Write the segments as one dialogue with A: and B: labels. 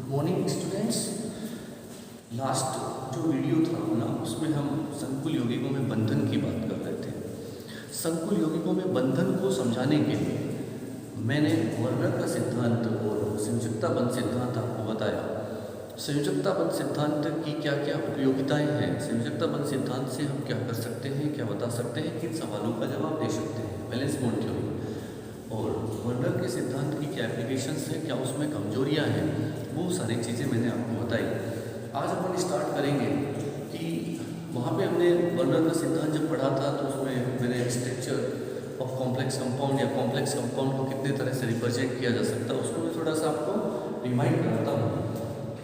A: Morning students. Last जो video था ना उसमें हम संकुल यौगिकों में बंधन की बात कर रहे थे। संकुल यौगिकों में बंधन को समझाने के लिए मैंने वर्नर का सिद्धांत और संयुजकता बंध सिद्धांत आपको बताया। संयुजकता बंध सिद्धांत की क्या क्या उपयोगिताएं हैं, संयुजकता बंध सिद्धांत से हम क्या कर सकते हैं, क्या बता सकते हैं, किन सवालों का जवाब दे सकते हैं, वैलेंस बॉन्ड थ्योरी और वर्नर के सिद्धांत की क्या एप्लीकेशंस हैं, क्या उसमें कमजोरियां हैं, वो सारी चीज़ें मैंने आपको बताई। आज अपन स्टार्ट करेंगे कि वहाँ पे हमने वर्नर का सिद्धांत जब पढ़ा था तो उसमें मैंने स्ट्रक्चर ऑफ कॉम्प्लेक्स कंपाउंड या कॉम्प्लेक्स कंपाउंड को कितने तरह से रिप्रेजेंट किया जा सकता है उसको मैं थोड़ा सा आपको रिमाइंड कराता हूँ।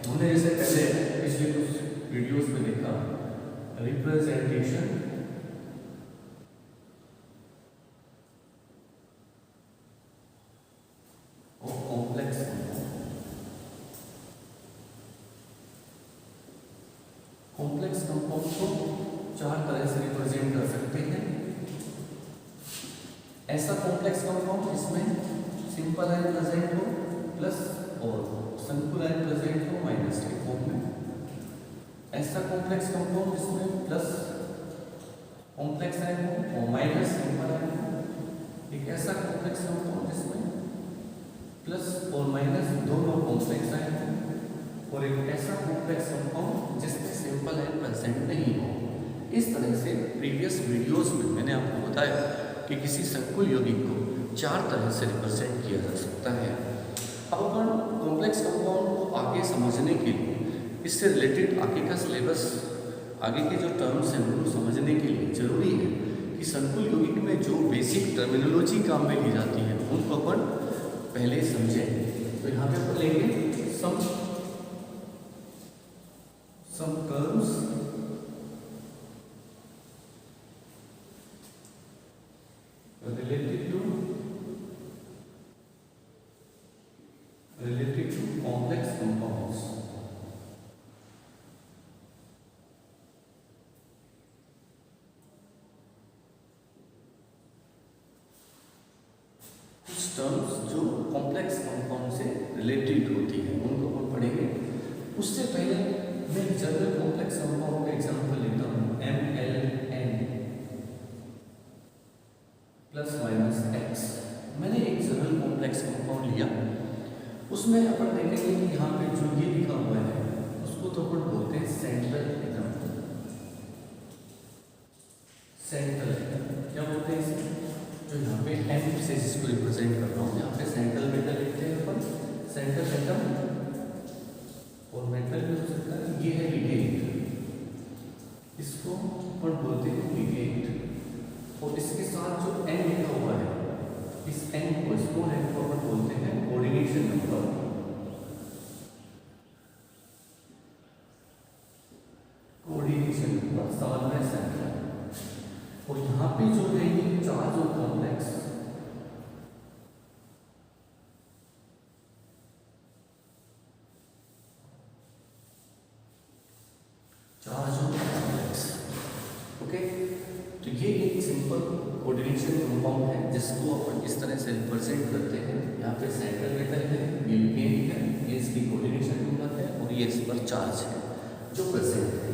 A: हमने जैसे पहले पिछले कुछ वीडियोस में देखा representation of complex complex compound को चार तरह से रिप्रेजेंट कर सकते हैं। ऐसा कॉम्प्लेक्स कंपाउंड जिसमें सिंपल आयन प्रेजेंट हो प्लस और संकुल आयन प्रेजेंट हो माइनस के फॉर्म में। ऐसा कॉम्प्लेक्स कंपाउंड जिसमें प्लस कॉम्प्लेक्स आयन हो और माइनस सिंपल आयन हो। एक ऐसा कॉम्प्लेक्स कंपाउंड जिसमें प्लस और माइनस दोनों कॉम्प्लेक्स आयन हो और एक ऐसा कॉम्प्लेक्स कंपाउंड जिसमें सिंपल आयन प्रेजेंट नहीं हो। इस तरह से प्रीवियस वीडियोस में मैंने आपको बताया कि किसी संकुल यौगिक को चार तरह से रिप्रेजेंट किया जा सकता है। अब अपन कॉम्प्लेक्स कंपाउंड को आगे समझने के लिए इससे रिलेटेड आगे का सिलेबस, आगे के जो टर्म्स हैं उनको समझने के लिए जरूरी है कि संकुल यौगिक में जो बेसिक टर्मिनोलॉजी काम में ली जाती है उनको अपन पहले समझें। तो यहाँ पे अपन लेंगे some terms related to complex compounds. कुछ टर्म्स जो कॉम्प्लेक्स कंपाउंड से रिलेटेड होती है उनको हम पढ़ेंगे। उससे पहले मैं जनरल कॉम्प्लेक्स कंपाउंड का एग्जांपल लेता हूँ MlN प्लस माइनस X। मैंने एक जनरल कॉम्प्लेक्स कंपाउंड लिया, उसमें अपन देखेंगे कि यहाँ पे जो ये लिखा हुआ है उसको तो अपन बोलते हैं सेंट्रल एटम। सेंट्रल एटम क्या बोलते हैं इसे, जो यहाँ पे M से जिसको रिप्रेजेंट कर रहा हूँ, यहाँ पे सेंट्रल मेटल लिखते हैं अपन सेंट्रल एटम। और मेटल भी हो सकता है, ये है लिगेंड, इसको अपन बोलते हैं लिगेंड। और इसके साथ जो N लिखा हुआ है इस N को, इसको अपन बोलते हैं कोऑर्डिनेशन नंबर। कोऑर्डिनेशन नंबर समन्वय संख्या। और यहाँ पे जो है ये चार्ज और कॉम्प्लेक्स ओके। तो ये एक सिंपल कोऑर्डिनेशन कंपाउंड है जिसको अपन इस तरह से रिप्रेजेंट करते हैं। यहाँ पे सेंट्रल मेटल है, ये लिगेंड है, ये इसकी कोऑर्डिनेशन नंबर है और ये इस पर चार्ज है जो प्रेजेंट है।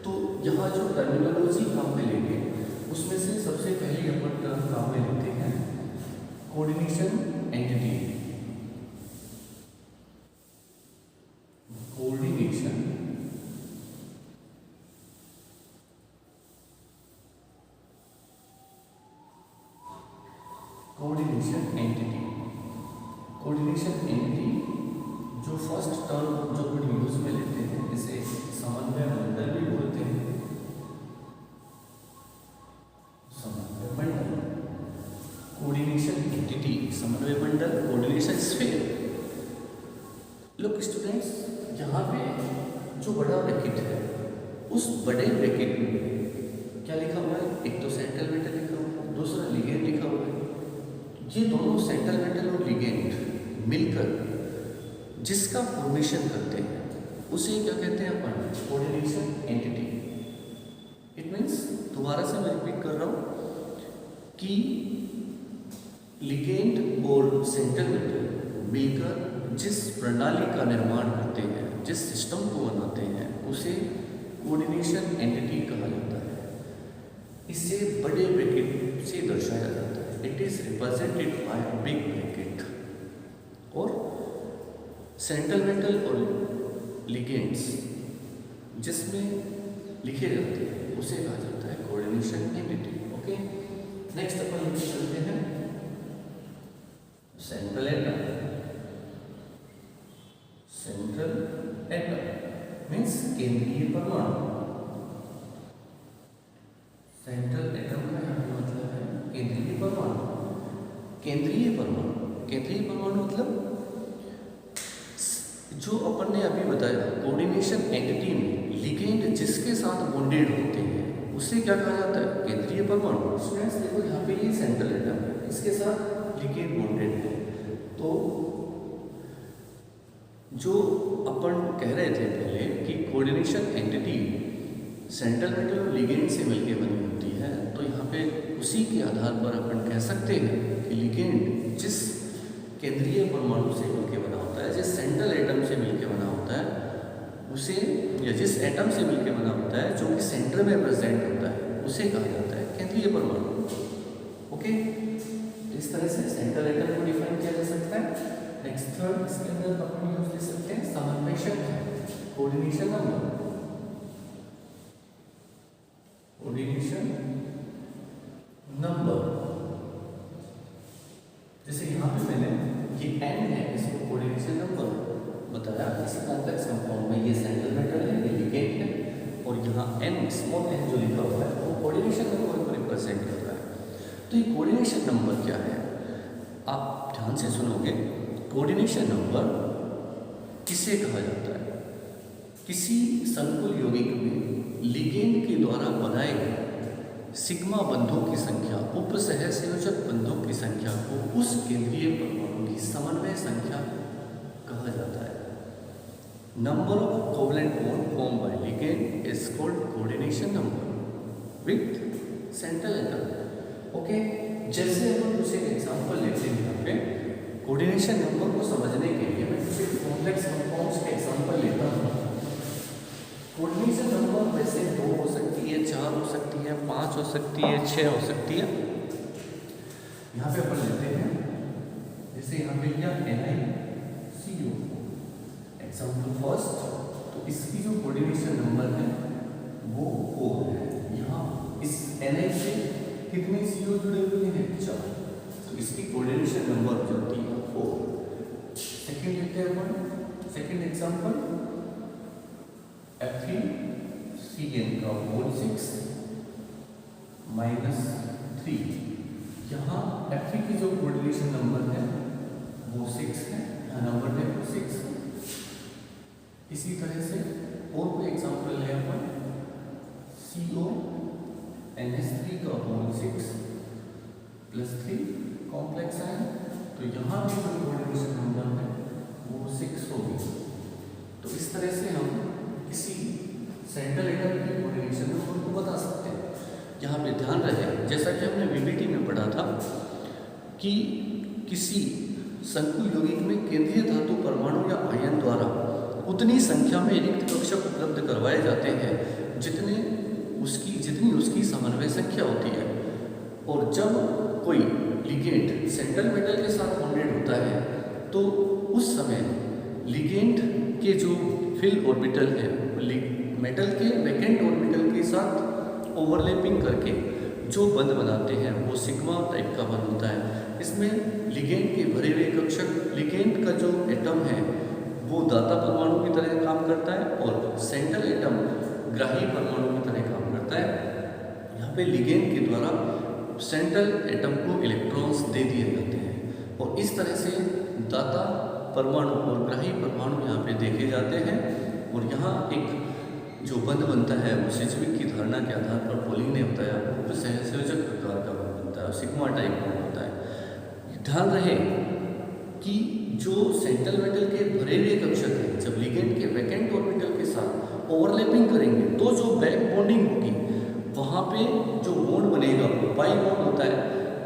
A: तो यहाँ जो टर्मिनोलॉजी काम में लेंगे उसमें से सबसे पहले अपन टर्म काम में लेते हैं coordination entity. Coordination coordination entity. Coordination entity जो फर्स्ट टर्म जो अपन यूज में लेते हैं इसे समन्वय मंडल भी बोलते हैं। समन्वय मंडल, कोऑर्डिनेशन एंटिटी, समन्वय मंडल, कोऑर्डिनेशन स्फीयर। लोग स्टूडेंट्स, यहाँ पे जो बड़ा ब्रैकेट है उस बड़े ब्रैकेट में क्या लिखा हुआ है, एक तो सेंट्रल मेटल लिखा हुआ है, दूसरा लिगेंड लिखा हुआ है। ये दोनों सेंट्रल मेटल और लिगेंड मिलकर जिसका फॉर्मेशन करते हैं उसे क्या कहते हैं अपन, कोऑर्डिनेशन एंटिटी। इट मींस, दोबारा से मैं रिपीट कर रहा हूं कि लिगेंड और सेंट्रल मेटल मिलकर जिस प्रणाली का निर्माण करते हैं, जिस सिस्टम को बनाते हैं, उसे कोऑर्डिनेशन एंटिटी कहा जाता है। इसे बड़े ब्रैकेट से दर्शाया जाता है। It is represented by big bracket. और सेंट्रल मेटल और लिगेंड्स जिसमें लिखे जाते हैं उसे कहा जाता है कोऑर्डिनेशन एंटिटी। ओके, नेक्स्ट अपन लिख चलते हैं central atom. Central atom means केंद्रीय परमाणु। सेंट्रल एटम का यहाँ मतलब है केंद्रीय परमाणु। केंद्रीय परमाणु, केंद्रीय परमाणु मतलब जो अपन ने अभी बताया कोऑर्डिनेशन एंटिटी में लिगेंड जिसके साथ बॉन्डेड होते हैं उसे क्या कहा जाता है, केंद्रीय परमाणु। स्टूडेंट्स देखो यहाँ पे ये सेंट्रल एटम है, इसके साथ लिगेंड बॉन्डेड है। तो जो अपन कह रहे थे पहले कि कोऑर्डिनेशन एंटिटी सेंट्रल मेटल और लिगेंड से मिलकर बनी होती है, तो यहाँ पे उसी के आधार पर अपन कह सकते हैं कि लिगेंड जिस केंद्रीय परमाणु से मिलकर बना होता है, जिस सेंट्रल एटम से मिलकर बना होता है उसे, या जिस एटम से मिलकर बना होता है जो कि सेंटर में प्रेजेंट होता है उसे कहा जाता है केंद्रीय परमाणु। ओके, इस तरह से सेंट्रल एटम को डिफाइन किया जा सकता है। नेक्स्ट थर्ड, इसके अंदर अपन यूज ले सकते हैं समन्वयक है, कोऑर्डिनेशन नंबर। कोऑर्डिनेशन नंबर जैसे यहाँ पे मैंने ये n है, इसको कोऑर्डिनेशन नंबर बताया। इस कॉम्प्लेक्स कंपाउंड में ये सेंट्रल मेटल है, ये लिगेंड है, और यहाँ n स्मॉल n जो लिखा हुआ है वो कोऑर्डिनेशन नंबर को रिप्रेजेंट कर रहा है। तो ये कोऑर्डिनेशन नंबर क्या है, आप ध्यान से सुनोगे। कोऑर्डिनेशन नंबर किसे कहा जाता है, किसी संकुल यौगिक में लिगेंड के द्वारा बनाए गए सिग्मा बंधों की संख्या, उपसहसंयोजक बंधों की संख्या को उस केंद्रीय परमाणु की समन्वय संख्या कहा जाता है। Number of covalent bond form by ligand is called coordination number with central atom. Okay, जैसे हम कुछ एक एग्जांपल लेते हैं यहाँ पे कोऑर्डिनेशन नंबर को समझने के लिए मैं कुछ कॉम्प्लेक्स कंपाउंड्स के एग्जांपल लेता हूँ। कोऑर्डिनेशन नंबर वैसे 2 हो सकती है, 4 हो सकती है, 5 हो सकती है, 6 हो सकती है। यहाँ पे अपन लेते हैं जैसे यहाँ पे लिया NiCO एग्जांपल फर्स्ट, तो इसकी जो कोऑर्डिनेशन नंबर है वो 4 है। यहाँ इस Ni से कितने CO जुड़े हुए हैं, 4, तो इसकी कोऑर्डिनेशन नंबर जो होती है 4। सेकंड लेते हैं अपन, सेकंड एग्जांपल Fe3CN का होल 6 -3। यहाँ Fe की जो कोऑर्डिनेशन नंबर है वो 6 है, यहाँ नंबर है 6। इसी तरह से और कोई एग्जांपल ले अपन CONS3 का होल 6 +3 कॉम्प्लेक्स आयन, तो यहाँ भी जो कोऑर्डिनेशन नंबर है वो 6 होगी। तो इस तरह से हम किसी सेंट्रल एटम की कोऑर्डिनेशन नंबर को बता सकते हैं। यहाँ पे ध्यान रहे, जैसा कि हमने VBT में पढ़ा था कि किसी संकुल यौगिक में केंद्रीय धातु परमाणु या आयन द्वारा उतनी संख्या में रिक्त कक्षक उपलब्ध करवाए जाते हैं जितनी उसकी समन्वय संख्या होती है। और जब कोई लिगेंड सेंट्रल मेटल के साथ बॉन्डेड होता है तो उस समय लिगेंड के जो फिल ऑर्बिटल है मेटल के वैकेंट ऑर्बिटल के साथ ओवरलैपिंग करके जो बंध बनाते हैं वो सिग्मा टाइप का बंध होता है। इसमें लिगेंड के भरे हुए कक्षक, लिगेंड का जो एटम है वो दाता परमाणु की तरह काम करता है और सेंट्रल एटम ग्राही परमाणु की तरह काम करता है। यहाँ पे लिगेंड के द्वारा सेंट्रल एटम को इलेक्ट्रॉन्स दे दिए जाते हैं और इस तरह से दाता परमाणु और ग्राही परमाणु यहाँ पे देखे जाते हैं। और यहाँ एक जो बंध बनता है वो सिज्विक की धारणा के आधार पर पोलिंग ने बताया उपसहसंयोजक प्रकार का बंध बनता है, सिग्मा टाइप बंध होता है। ध्यान रहे कि जो सेंट्रल मेटल के भरे हुए कक्षक हैं जब लिगेंड के वैकेंट ऑर्बिटल के साथ ओवरलैपिंग करेंगे तो जो बैक बॉन्डिंग होगी वहाँ पे जो बॉन्ड बनेगा वो पाई बॉन्ड होता है,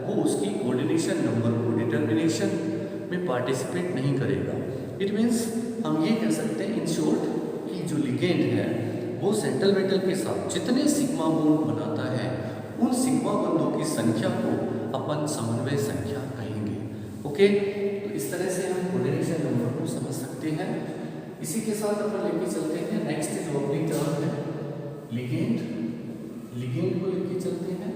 A: वो उसकी कोऑर्डिनेशन नंबर को डिटर्मिनेशन में पार्टिसिपेट नहीं करेगा। इट मीन्स हम ये कह सकते हैं इन शॉर्ट कि जो लिगेंड है वो सेंट्रल मेटल के साथ जितने सिग्मा बॉन्ड बनाता है उन सिग्मा बॉन्डों की संख्या को अपन समन्वय संख्या कहेंगे। ओके, तो इस तरह से हम कोऑर्डिनेशन नंबर को समझ सकते हैं। इसी के साथ अपन लेके चलते हैं नेक्स्ट जो अपनी टर्म है लिगेंड। लिगेंड को लेके चलते हैं।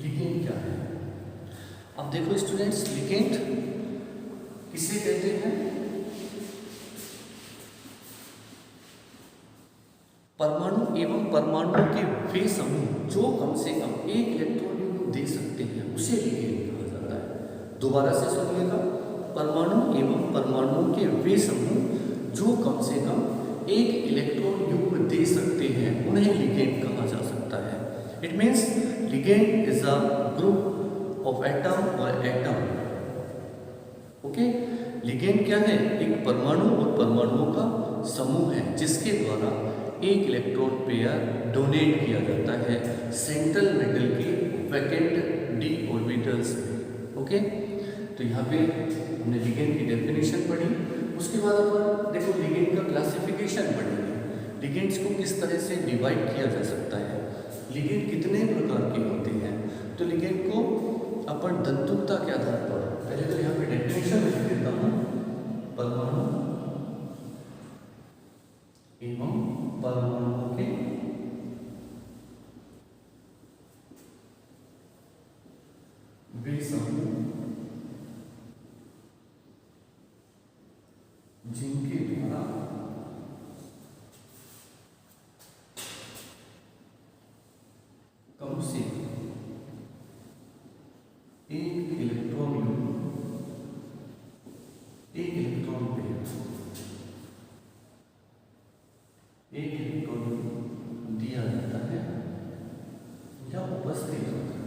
A: लिगेंड क्या है? अब देखो स्टूडेंट्स, लिगेंड किसे कहते हैं? परमाणु एवं परमाणुओं के वे समूह जो कम से कम एक इलेक्ट्रॉन को दे सकते हैं उसे लिगेंड कहा जाता है। दोबारा से सुनिएगा, परमाणु एवं परमाणुओं के वे समूह जो कम से कम एक इलेक्ट्रॉन युग्म दे सकते हैं उन्हें लिगेंड कहा जा सकता है। It means ligand is a group of atom और एटम। ओके, लिगेंड क्या है? एक परमाणु और परमाणुओं का समूह है जिसके द्वारा एक इलेक्ट्रॉन पेयर डोनेट किया जाता है सेंट्रल मेटल के वैकेंट डी ऑर्बिटल्स में। ओके, तो यहाँ पे हमने लिगेंड की डेफिनेशन पढ़ी। उसके बाद अपन देखो लिगेंड का क्लासिफिकेशन पढ़ेंगे। लिगेंड्स को किस तरह से डिवाइड किया जा सकता है, लिगेंड कितने प्रकार के होते हैं। तो लिगेंड को अपन दंतुकता के आधार पर, पहले तो यहाँ पे डेफिनेशन लिख देता हूँ, परमाणु एवं परमाणुओं के वे समूह जिनके द्वारा कम से एक इलेक्ट्रॉन दिया जाता है या उपस्थित होता है।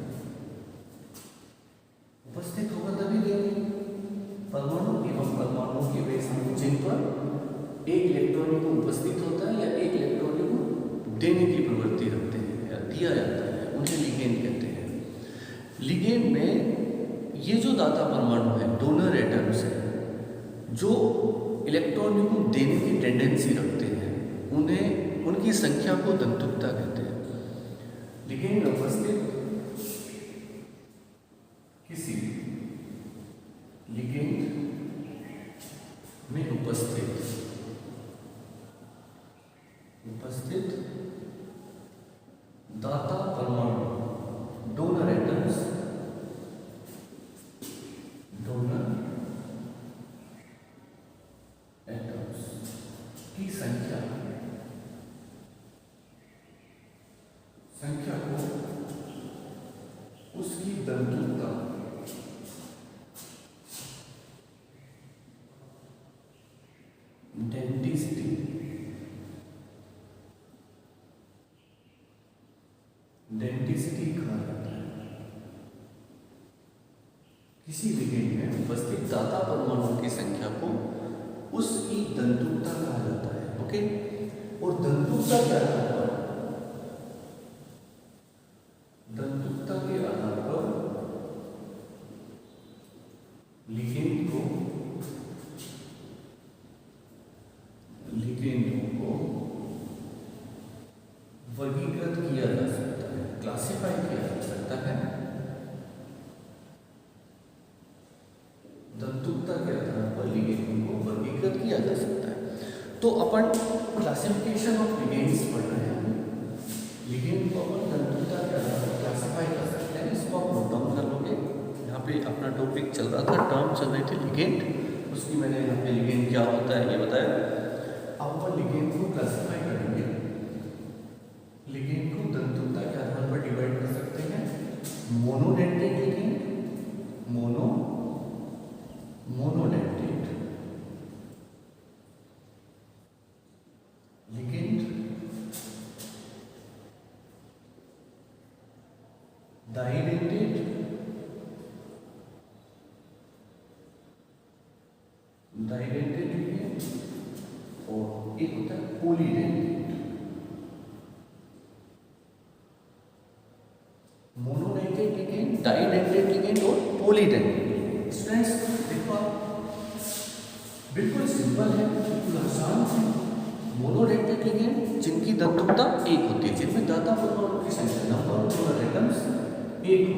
A: उपस्थित होगा तभी देंगे। परमाणु एवं परमाणुओं के वे समूह जिन पर एक इलेक्ट्रॉन को उपस्थित होता है या एक इलेक्ट्रॉन को देने की प्रवृत्ति रखते हैं या दिया जाता है उन्हें लिगेंड कहते हैं। लिगेंड में ये जो दाता परमाणु है, डोनर एटम्स है, जो इलेक्ट्रॉन को देने की टेंडेंसी रखते हैं उन्हें उनकी संख्या को दंतुकता कहते हैं। लिगेंड में उपस्थित किसी लिगेंड में उपस्थित दाता परमाणु डोनर एटम्स की संख्या को उसकी दंतुकता डेंसिटी कहा जाता है। किसी लिगेंड में उपस्थित दाता परमाणुओं की संख्या को उसकी दंतुकता कहा जाता है। ओके, और दंतुकता क्या है? दंतुकता के आधार पर लिगेंड को वर्गीकृत किया जा सकता है, क्लासिफाई किया जा सकता है। दंतुकता के आधार पर लिगेंड को वर्गीकृत किया जा सकता है। तो अपन क्लासिफिकेशन ऑफ लिगेंड्स पढ़ रहे हैं। लिगेंड को अपन दंतुकता के आधार पर क्लासिफाई कर सकते हैं। इसको आप नोट डाउन कर लोगे। यहाँ पे अपना टॉपिक चल रहा था, टर्म चल रही थी लिगेंड, उसकी मैंने यहाँ पे लिगेंड क्या होता है ये बताया। अब अपन लिगेंड को क्लासिफाई करेंगे। लिगेंड को दंतुकता के आधार पर डिवाइड कर सकते हैं। Monodentate ligand, monodentate ligand, डाइडेंटेट ligand, और एक होता है पॉलीडेंटेट। मोनोडेंटेट लिगेंड, डाइडेंटेट लिगेंड और पॉलीडेंटेट लिगेंड। बिल्कुल सिंपल है, बिल्कुल आसान है। मोनोडेक्टिक लिगेंड जिनकी दंतुकता एक होती है, जिनमें दाता परमाणु की संख्या नंबर ऑफ एटम्स एक हो,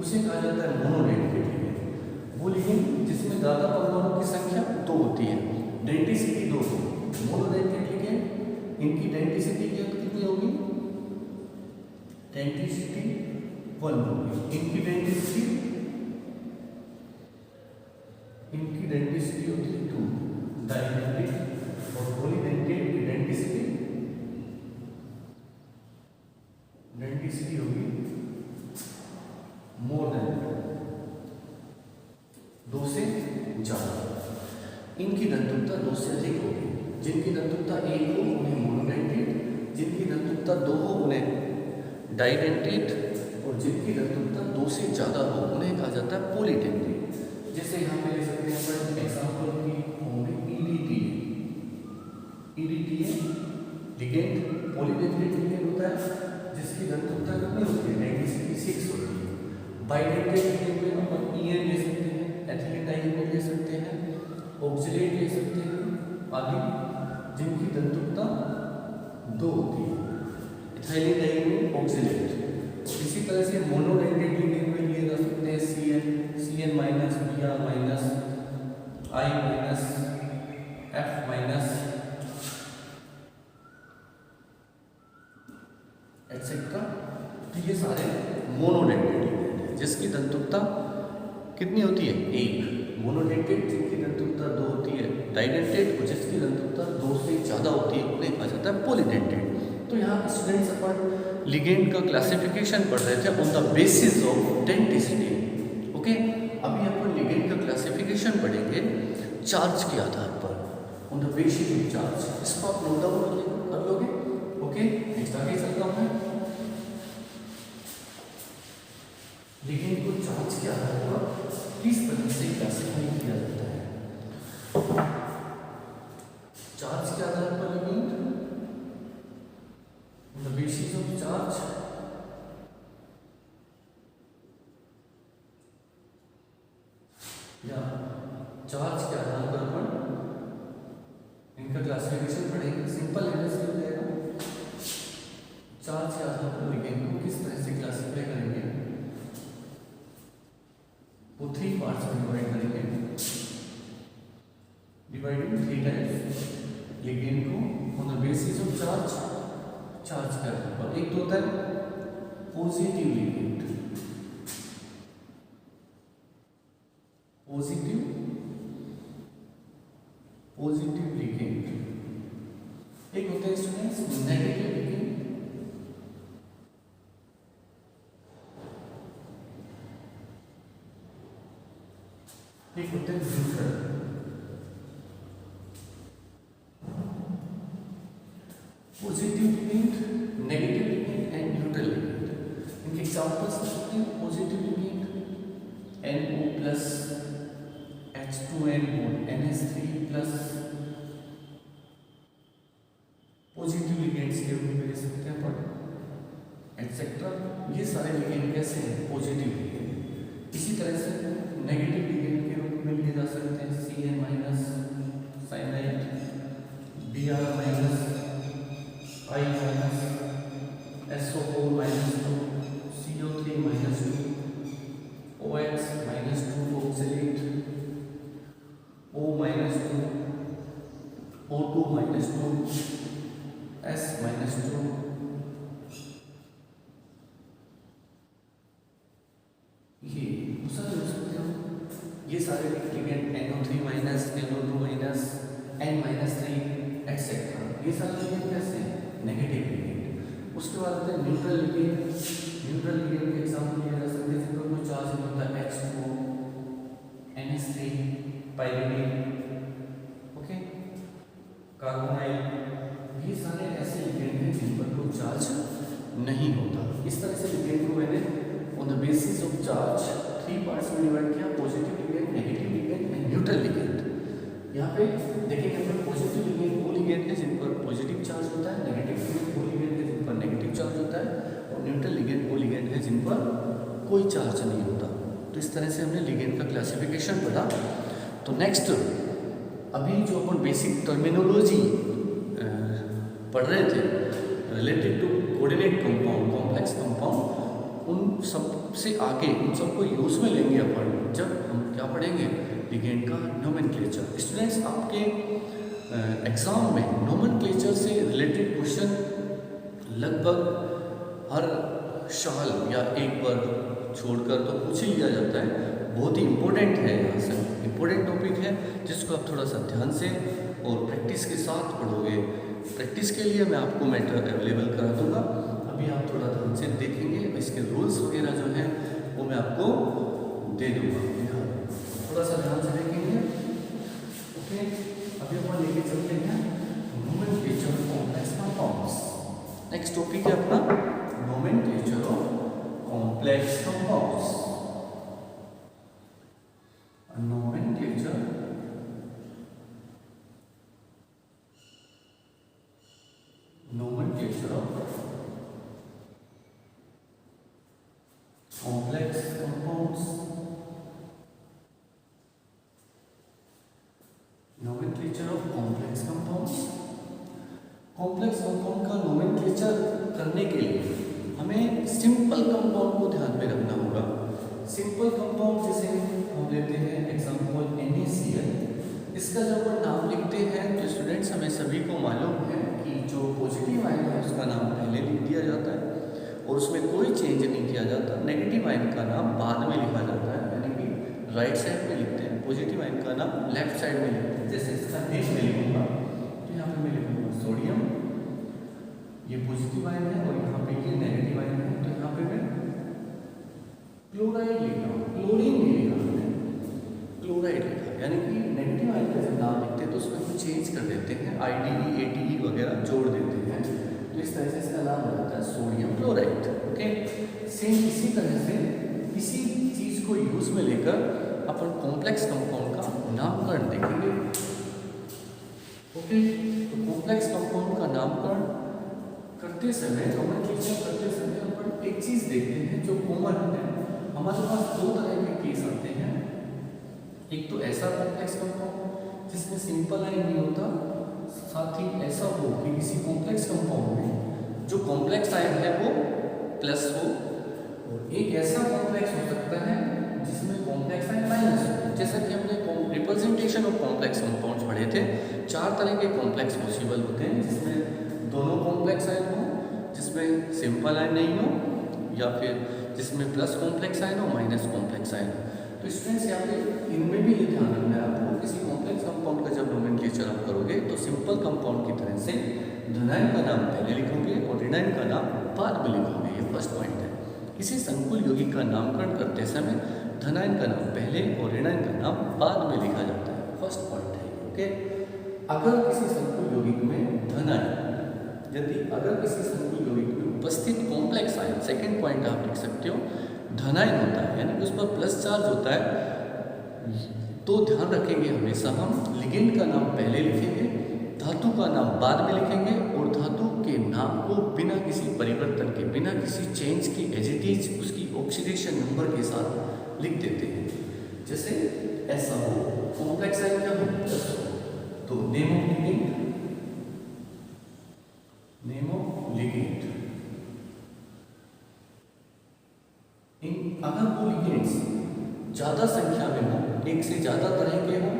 A: उसे कहा जाता है मोनोडेक्टिक लिगेंड। वो लिगेंड जिसमें दाता परमाणु की संख्या दो होती है, डेंटिसिटी दो हो, मोनोडेक्टिक लिगेंड। इनकी डेंटिसिटी कितनी होगी? डेंटिसिटी 1 होगी। इनकी डेंटिसिटी होती है 2। डाइडेंटिक और पॉलीडेंटेट की डेंटिसिटी होगी मोर देन 2 से ज्यादा। इनकी दंतुकता 2 से अधिक होगी। जिनकी दंतुकता 1 हो उन्हें मोनोडेंटेट, जिनकी दंतुकता 2 हो उन्हें डाइडेंटेट, और जिनकी दंतुकता 2 से ज़्यादा हो उन्हें कहा जाता है पॉलीडेंटेट। जैसे यहाँ पे ले सकते हैं अपन एग्जाम्पल की होंगे ईडीटीए लिगेंड पॉलीडेंटेट लिगेंड होता है, जिसकी दंतुकता कितनी होती है? डेंटिसिटी 6 होती है। बाइडेंटेट लिगेंड में अपन ईएन ले सकते हैं, एथिलीन डाइईन ले सकते हैं, ऑक्सलेट ले सकते हैं आदि, जिनकी दंतुकता 2 होती है, इथाइलिन डाइईन, ऑक्सलेट। इसी तरह से मोनोडेंटेट लिगेंड में लिए जा सकते हैं CN minus, Br minus, I minus, F minus etcetera. तो ये सारे मोनोडेंटेट लिगेंड हैं जिसकी दंतुकता कितनी होती है? 1। मोनोडेंटेट जिनकी दंतुकता 2 होती है, डाइडेंटेट और जिसकी दंतुकता 2 से ज़्यादा होती है उन्हें कहा जाता है पॉलीडेंटेट। तो यहाँ स्टूडेंट्स अपन लिगेंड का क्लासिफिकेशन पढ़ रहे थे on the basis of denticity. Okay, अभी अपन लिगेंड का क्लासिफिकेशन पढ़ेंगे चार्ज के आधार पर, on the basis of charge. इसको आप नोट डाउन कर लोगे। ओके, नेक्स्ट आगे चलता हूँ मैं। लिगेंड को चार्ज के आधार पर किस तरह से क्लासिफाई किया जाता है? चार्ज के आधार पर ligand on the basis of charge, या चार्ज के आधार पर अपन इनका क्लासिफिकेशन पढ़ेंगे। सिंपल एनालिसिस हो जाएगा। चार्ज के आधार पर लिगेंड को किस तरह से क्लासिफाई करेंगे? वो 3 पार्ट्स में डिवाइड करेंगे। डिवाइडिंग 3 टाइप्स लिगेंड को on the basis of charge का। और एक तो होता है पॉजिटिव लिगेंड, पॉजिटिव लिगेंड। एक होता है स्टूडेंट्स नेगेटिव लिगेंड, एक होता है neutral. Positive ligand, negative ligand and neutral ligand. इनके एग्जांपल्स होते हैं positive ligand NO plus H2N bond NH3 plus, positive ligands के रूप में ले सकते हैं अपन एटसेट्रा। ये सारे लिगेंड कैसे हैं? Positive ligand. इसी तरह से नेगेटिव लिगेंड के रूप में लिए जा सकते हैं CN minus cyanide, Br minus, I minus, SO4 minus 2, CO3 minus 2, OX minus 2 oxalate, O minus 2, O2 minus 2, S minus 2। ये सारे हो सकते हो। ये सारे ligand NO3 minus, NO2 minus, N minus 3 etcetera. ये सारे लिगेंड कैसे हैं? Negative ligand. उसके बाद आते हैं न्यूट्रल लिगेंड। न्यूट्रल लिगेंड के एग्जांपल लिया जा सकते हैं जिन पर कोई चार्ज नहीं होता है, H2O, NH3, pyridine, okay, carbonyl. ये सारे ऐसे लिगेंड हैं जिन पर कोई चार्ज नहीं होता। इस तरह से लिगेंड को मैंने on the basis of charge 3 parts में डिवाइड किया, positive ligand, negative ligand and neutral ligand. यहाँ पे देखेंगे अपन पॉजिटिव लिगेंड वो लिगेंड है जिन पर पॉजिटिव चार्ज होता है, नेगेटिव लिगेंड वो लिगेंड है जिन पर नेगेटिव चार्ज होता है, और न्यूट्रल लिगेंड वो लिगेंड है जिन पर कोई चार्ज नहीं होता। तो इस तरह से हमने लिगेंड का क्लासिफिकेशन पढ़ा। तो नेक्स्ट अभी जो अपन बेसिक टर्मिनोलॉजी पढ़ रहे थे related to coordinate compound, complex compound, उन सब से आगे उन सबको यूज में लेंगे अपन जब हम क्या पढ़ेंगे, लिगेंड का नोमेनक्लेचर। स्टूडेंट्स, आपके एग्जाम में नोमेनक्लेचर से रिलेटेड क्वेश्चन लगभग हर साल या एक बार छोड़कर तो पूछ ही लिया जाता है। बहुत ही इम्पोर्टेंट है, यहाँ से इम्पोर्टेंट टॉपिक है जिसको आप थोड़ा सा ध्यान से और प्रैक्टिस के साथ पढ़ोगे। प्रैक्टिस के लिए मैं आपको मैटर अवेलेबल करा दूंगा, अभी आप थोड़ा ध्यान से देखेंगे, इसके रूल्स वगैरह जो हैं वो मैं आपको दे दूंगा, थोड़ा सा ध्यान से देखेंगे। ओके, अभी अपन लेके चलते हैं nomenclature of complex compounds. Next topic है अपना nomenclature of complex compounds. Nomenclature of complex compounds। Nomenclature of complex compounds। Complex compound का नोमेनक्लेचर करने के लिए हमें सिंपल कंपाउंड को ध्यान में रखना होगा। सिंपल कंपाउंड जैसे हम लेते हैं एग्जांपल NaCl, इसका जब हम नाम लिखते हैं तो स्टूडेंट्स हमें सभी को मालूम है कि जो पॉजिटिव आयन है उसका नाम पहले लिख दिया जाता है और उसमें कोई चेंज नहीं किया जाता। नेगेटिव आयन का नाम बाद में लिखा जाता है, यानी कि राइट साइड में लिखते हैं, पॉजिटिव आयन का नाम लेफ्ट साइड में लिखते हैं। जैसे इसका नेम मैं लिखूंगा तो यहाँ पे मैं लिखूंगा सोडियम, ये पॉजिटिव आयन है और यहाँ पे ये नेगेटिव आयन है, तो यहाँ पे मैं क्लोराइड लिख रहा हूँ, क्लोरीन नहीं लिखा हमने, क्लोराइड लिखा, यानी कि नेगेटिव आयन का जब नाम लिखते हैं तो उसमें हम चेंज कर देते हैं, IDE ATE वगैरह जोड़ देते हैं, तो इस तरह से इसका नाम हो जाता है सोडियम क्लोराइड। ओके, सेम इसी तरह से इसी चीज को यूज में लेकर अपन कॉम्प्लेक्स कंपाउंड का नामकरण देखेंगे। ओके, तो कॉम्प्लेक्स कंपाउंड का नामकरण करते समय, नोमेनक्लेचर करते समय अपन एक चीज देखते हैं जो कॉमन है। हमारे पास दो तरह के केस आते हैं, एक तो ऐसा कॉम्प्लेक्स कंपाउंड जिसमें सिंपल आयन नहीं होता, साथ ही ऐसा हो कि किसी कॉम्प्लेक्स कंपाउंड में जो कॉम्प्लेक्स आयन है वो प्लस हो, और एक ऐसा कॉम्प्लेक्स हो सकता है जिसमें कॉम्प्लेक्स आयन माइनस हो। जैसा कि हमने रिप्रेजेंटेशन ऑफ कॉम्प्लेक्स कंपाउंड्स पढ़े थे, 4 तरह के कॉम्प्लेक्स पॉसिबल होते हैं, जिसमें दोनों कॉम्प्लेक्स आयन हो, जिसमें सिंपल आयन नहीं हो, या फिर जिसमें प्लस कॉम्प्लेक्स आयन हो, माइनस कॉम्प्लेक्स आयन हो। तो स्टूडेंट्स, यहाँ पे इनमें भी ये ध्यान रखना है आपको, किसी कॉम्प्लेक्स कंपाउंड का जब नोमेनक्लेचर आप करोगे तो सिंपल कंपाउंड की तरह से धनायन का नाम पहले लिखोगे और ऋणायन का नाम बाद में लिखोगे, ये फर्स्ट पॉइंट है। किसी संकुल यौगिक का नामकरण करते समय धनायन का नाम पहले और ऋणायन का नाम बाद में लिखा जाता है, फर्स्ट पॉइंट है। ओके, अगर किसी संकुल यौगिक में धनायन, यदि अगर किसी संकुल यौगिक में उपस्थित कॉम्प्लेक्स आयन, सेकंड पॉइंट आप लिख सकते हो, धनायन होता है, यानी कि उस पर प्लस चार्ज होता है, तो ध्यान रखेंगे हमेशा हम लिगेंड का नाम पहले लिखेंगे, धातु का नाम बाद में लिखेंगे, और धातु के नाम को बिना किसी परिवर्तन के, बिना किसी चेंज के एज इट इज उसकी ऑक्सीडेशन नंबर के साथ लिख देते हैं। जैसे ऐसा हो, कॉम्प्लेक्स आयन क्या हो, प्लस हो, तो name of ligand, name of ligand. अगर वो लिगेंड्स ज़्यादा संख्या में हो, एक से ज़्यादा तरह के हो,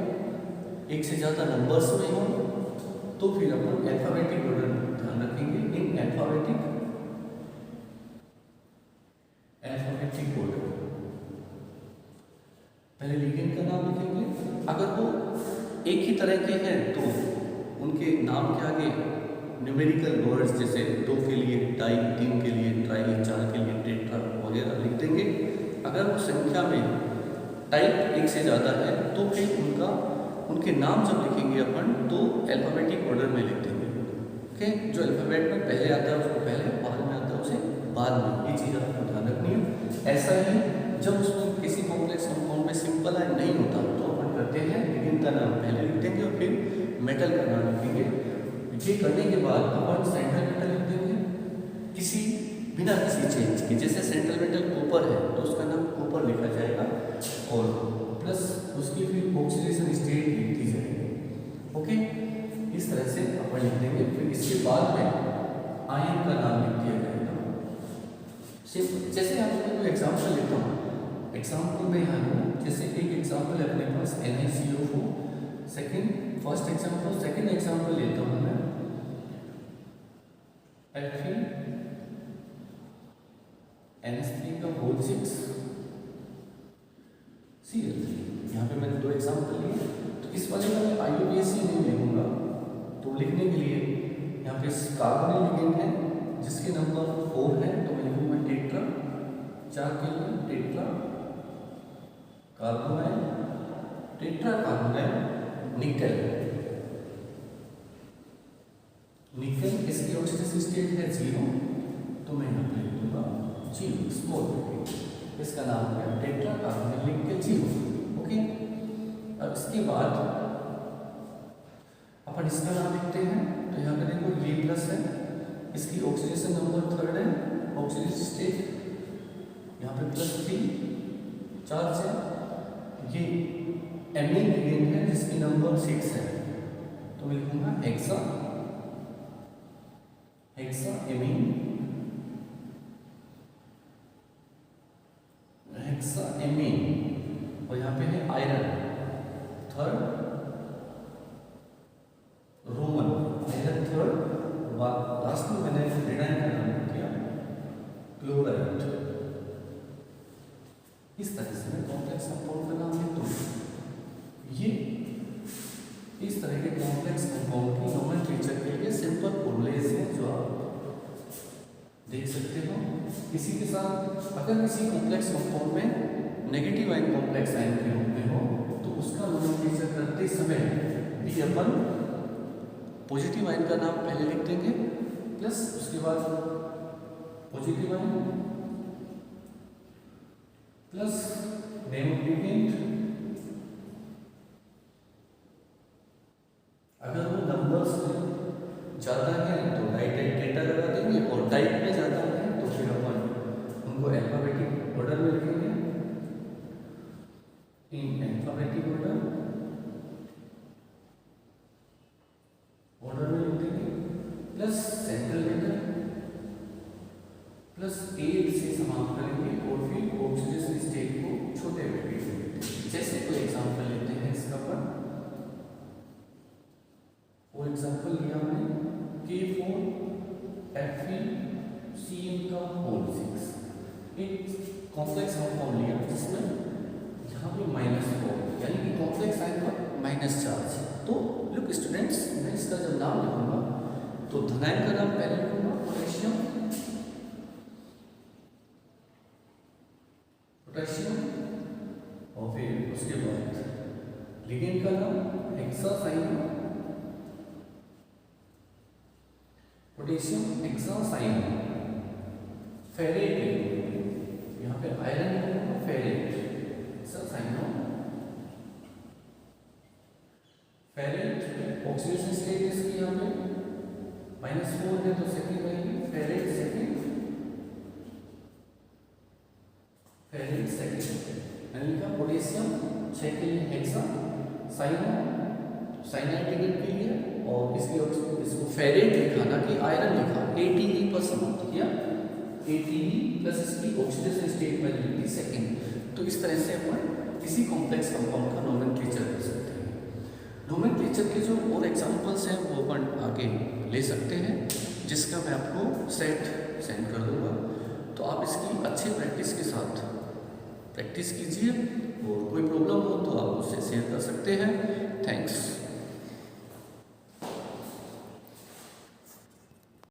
A: एक से ज़्यादा नंबर्स में हो, तो फिर अपन अल्फाबेटिक ऑर्डर ध्यान रखेंगे, इन अल्फाबेटिक ऑर्डर। पहले लिगेंड का नाम लिखेंगे, अगर वो एक ही तरह के हैं तो उनके नाम के आगे न्यूमेरिकल वर्ड्स, जैसे 2 के लिए डाई, 3 के लिए ट्राई, 4 के लिए टेट्रा वगैरह लिख देंगे। अगर वो संख्या में टाइप एक से ज़्यादा है तो फिर उनके नाम जब लिखेंगे अपन तो अल्फाबेटिक ऑर्डर में लिख देंगे। ओके, जो अल्फाबेट में पहले आता है उसको पहले, बाद में आता है उसे बाद में, ये चीज़ आपको ध्यान रखनी है। ऐसा ही जब उसमें किसी कॉम्प्लेक्स कंपाउंड में सिंपल आयन नहीं होता तो अपन करते हैं लिगेंड का नाम पहले लिख देंगे और फिर मेटल का नाम लिखेंगे। ये करने के बाद अपन सेंट्रल मेटल लिख देंगे बिना किसी चेंज के। जैसे सेंट्रल मेटल कॉपर है तो उसका नाम कॉपर लिखा जाएगा और प्लस उसकी फिर ऑक्सीडेशन स्टेट लिख दी जाएगी। ओके, इस तरह से अपन लिख देंगे। फिर इसके बाद में आयन का नाम लिख दिया जाएगा। जैसे आप कोई एग्जाम्पल लेता हूँ, एग्जाम्पल में यहाँ हूँ, जैसे एक एग्जाम्पल है अपने पास NaCO4, first example, second example लेता हूँ मैं Fe(NH3)6 Cl3। यहाँ पे मैंने 2 एग्जाम्पल लिए, तो इस वाले में मैं IUPAC नहीं लिखूंगा। तो लिखने के लिए यहाँ पे कार्बोनिल लिगेंड है जिसके नंबर 4 है, तो मैं लिखूंगा टेट्रा, 4 के लिए टेट्रा कार्बोनाइल, टेट्रा कार्बोनाइल निकल। निकल इसकी ऑक्सीडेशन स्टेट है 0, तो मैं यहाँ पे लिख दूंगा 0 स्मॉल, इसका नाम है टेट्रा कार्बोनाइल निकल 0। ओके, अब इसके बाद अपन इसका नाम लिखते हैं। तो यहाँ पे देखो ये प्लस है, इसकी ऑक्सीडेशन नंबर 3 है, ऑक्सीडेशन स्टेट यहाँ पे +3 चार्ज है। ये एमीन लिगेंड है जिसकी नंबर 6 है, तो मैं लिखूंगा हेक्सा एमीन, हेक्सा एमीन। और यहाँ पे है iron, 3rd Roman iron 3rd, last में मैंने रेडाइन का नाम किया क्लोराइड। इस तरह से मैं कॉम्प्लेक्स कंपाउंड का नाम लिख दूँ। ये इस तरह के कॉम्प्लेक्स कंपाउंड की नोमेनक्लेचर के लिए सिंपल फॉर्मूलेज हैं जो आप देख सकते हो। इसी के साथ अगर किसी कॉम्प्लेक्स कंपाउंड में नेगेटिव आयन कॉम्प्लेक्स आयन के रूप में हो तो उसका नोमेनक्लेचर करते समय भी अपन पॉजिटिव आयन का नाम पहले लिख देंगे, प्लस उसके बाद positive ion plus name of ligand. अगर वो नंबर्स में ज़्यादा है तो टेट्रा लगा देंगे, और टाइप में ज़्यादा है तो फिर अपन उनको अल्फाबेटिक ऑर्डर में लिखेंगे, इन अल्फाबेटिक ऑर्डर में लिख देंगे, प्लस सेंट्रल लेटर प्लस 8 से समाप्त करेंगे, और फिर ऑक्सीडेशन स्टेट को छोटे ब्रैकेट में लिखते हैं। जैसे कोई एग्जांपल लेते हैं इसका पर, वो एग्जांपल लिया हमने K4Fe(CN)6, एक कॉम्प्लेक्स कंपाउंड लिया जिसमें यहाँ पे -4 यानी कि कॉम्प्लेक्स आयन पर माइनस चार्ज। तो लुक स्टूडेंट्स, मैं इसका जब नाम लिखूंगा तो धनायन का नाम पहले लिखूंगा पोटेशियम, और फिर उसके बाद लिगेंड का नाम हेक्सासाइनो, पोटेशियम हेक्सासाइनो। फेरेट यहाँ पे आयरन लिखूंगा ferrate, hexacyano ferrate. Oxidation state इसकी यहाँ पे -4 है तो सेकेंड रहेगी फेरेट सेकेंड, फेरेट सेकेंड। मैंने लिखा पोटेशियम 6 के लिए हेक्सा, साइनाइड लिगेंड के लिए, और इसको फेरेट लिखा ना कि आयरन लिखा, ATE पर समाप्त किया, ATE प्लस इसकी ऑक्सीडेशन स्टेट में लिखी सेकेंड। तो इस तरह से अपन किसी कॉम्प्लेक्स कंपाउंड का नोमेनक्लेचर कर सकते हैं। नोमेनक्लेचर के जो और एग्जांपल्स हैं वो अपन आगे ले सकते हैं, जिसका मैं आपको सेट सेंड कर दूंगा। तो आप इसकी अच्छे प्रैक्टिस के साथ प्रैक्टिस कीजिए, और कोई प्रॉब्लम हो तो आप उससे शेयर कर सकते हैं।